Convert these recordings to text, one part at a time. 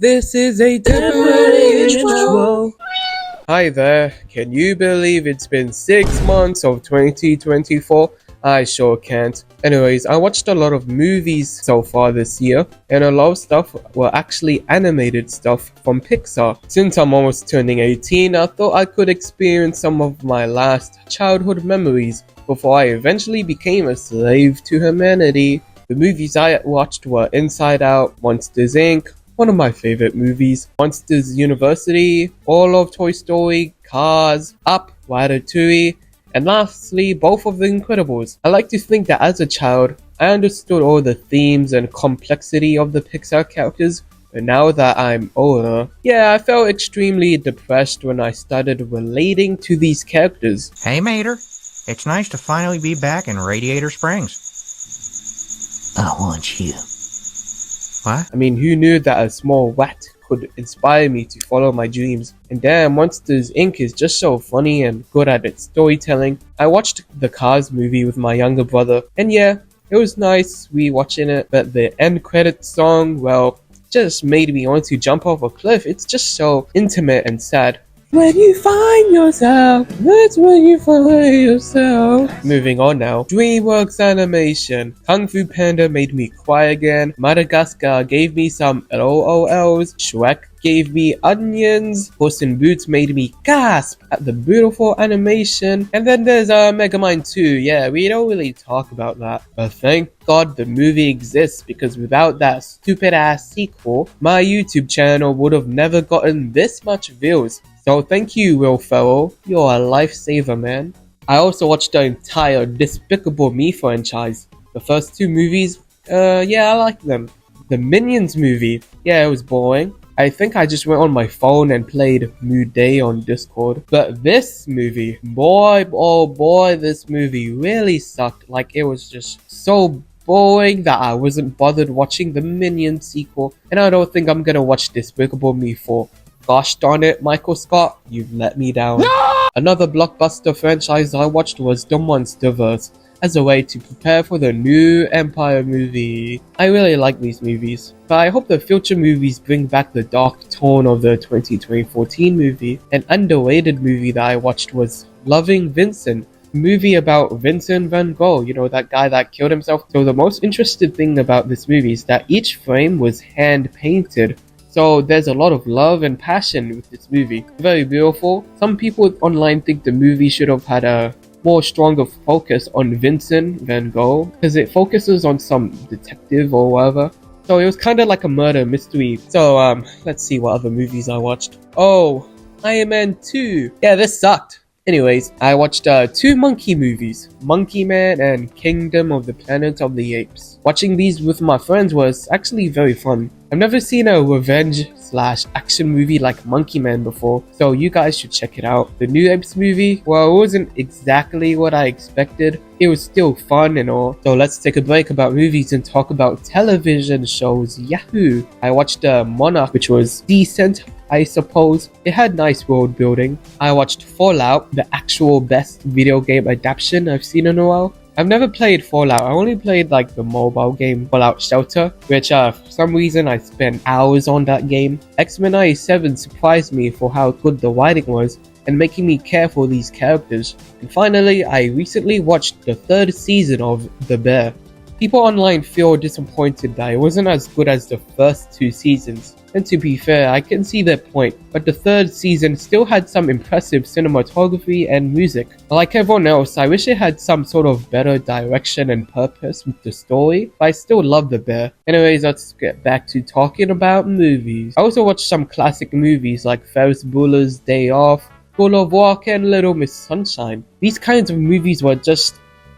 This is a temporary intro. Hi there, can you believe it's been 6 months of 2024? I sure can't. Anyways, I watched a lot of movies so far this year, and a lot of stuff were actually animated stuff from Pixar. Since I'm almost turning 18, I thought I could experience some of my last childhood memories before I eventually became a slave to humanity. The movies I watched were Inside Out, Monsters Inc., one of my favorite movies, Monsters University, all of Toy Story, Cars, Up, Ratatouille, and lastly, both of The Incredibles. I like to think that as a child, I understood all the themes and complexity of the Pixar characters, but now that I'm older, I felt extremely depressed when I started relating to these characters. Hey Mater, it's nice to finally be back in Radiator Springs. I want you. What? I mean, who knew that a small rat could inspire me to follow my dreams? And damn, Monsters Inc. is just so funny and good at its storytelling. I watched the Cars movie with my younger brother, and it was nice rewatching it, but the end credits song, well, just made me want to jump off a cliff. It's just so intimate and sad. When you find yourself, that's when you find yourself. Moving on now. DreamWorks Animation. Kung Fu Panda made me cry again. Madagascar gave me some LOLs. Shrek gave me onions. Puss in Boots made me gasp at the beautiful animation. And then there's Megamind 2. We don't really talk about that. But thank God the movie exists, because without that stupid ass sequel, my YouTube channel would have never gotten this much views. So thank you, Will Ferrell. You're a lifesaver, man. I also watched the entire Despicable Me franchise. The first two movies, I like them. The Minions movie, it was boring. I think I just went on my phone and played Mood Day on Discord. But this movie, boy, oh boy, this movie really sucked. Like, it was just so boring that I wasn't bothered watching the Minions sequel. And I don't think I'm gonna watch Despicable Me 4. Gosh darn it, Michael Scott, you've let me down. No! Another blockbuster franchise I watched was The Monsterverse, as a way to prepare for the new Empire movie. I really like these movies, but I hope the future movies bring back the dark tone of the 2014 movie. An underrated movie that I watched was Loving Vincent, a movie about Vincent van Gogh, that guy that killed himself. So the most interesting thing about this movie is that each frame was hand painted. So there's a lot of love and passion with this movie. Very beautiful. Some people online think the movie should have had a more stronger focus on Vincent van Gogh, because it focuses on some detective or whatever. So it was kind of like a murder mystery. So let's see what other movies I watched. Oh, Iron Man 2. This sucked. Anyways, I watched two monkey movies, Monkey Man and Kingdom of the Planet of the Apes. Watching these with my friends was actually very fun. I've never seen a revenge/action movie like Monkey Man before, so you guys should check it out. The new Apes movie, well, it wasn't exactly what I expected. It was still fun and all. So let's take a break about movies and talk about television shows. Yahoo! I watched Monarch, which was decent, I suppose. It had nice world building. I watched Fallout, the actual best video game adaptation I've seen in a while. I've never played Fallout. I only played like the mobile game Fallout Shelter, which for some reason I spent hours on that game. X-Men 97 surprised me for how good the writing was and making me care for these characters. And finally, I recently watched the third season of The Bear. People online feel disappointed that it wasn't as good as the first two seasons. And to be fair, I can see their point, but the third season still had some impressive cinematography and music. Like everyone else, I wish it had some sort of better direction and purpose with the story, but I still love The Bear. Anyways, let's get back to talking about movies. I also watched some classic movies like Ferris Bueller's Day Off, Full of Walk, and Little Miss Sunshine. These kinds of movies were just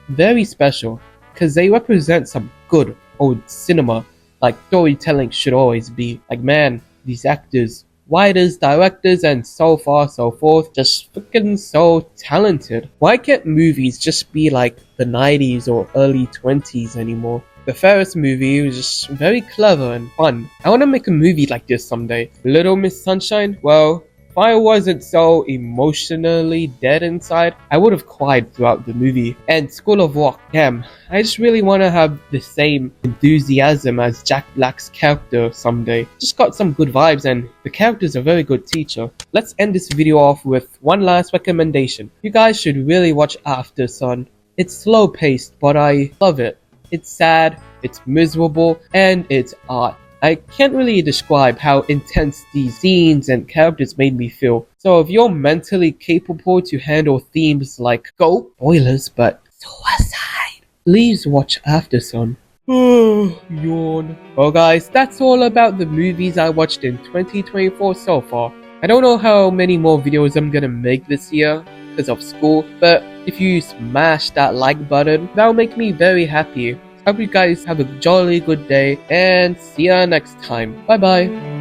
very special, because they represent some good old cinema, like storytelling should always be. Like, man, these actors, writers, directors, and so far so forth, just freaking so talented. Why can't movies just be like the 90s or early 20s anymore? The Ferris movie was just very clever and fun. I want to make a movie like this someday. Little Miss Sunshine, well, If I wasn't so emotionally dead inside, I would have cried throughout the movie. And School of Rock, damn, I just really want to have the same enthusiasm as Jack Black's character someday. Just got some good vibes and the character's a very good teacher. Let's end this video off with one last recommendation. You guys should really watch After Sun. It's slow paced, but I love it. It's sad, it's miserable, and it's art. I can't really describe how intense these scenes and characters made me feel. So if you're mentally capable to handle themes like spoilers, but suicide, please watch After Sun. Yawn. Well guys, that's all about the movies I watched in 2024 so far. I don't know how many more videos I'm gonna make this year because of school, but if you smash that like button, that'll make me very happy. Hope you guys have a jolly good day and see ya next time. Bye bye.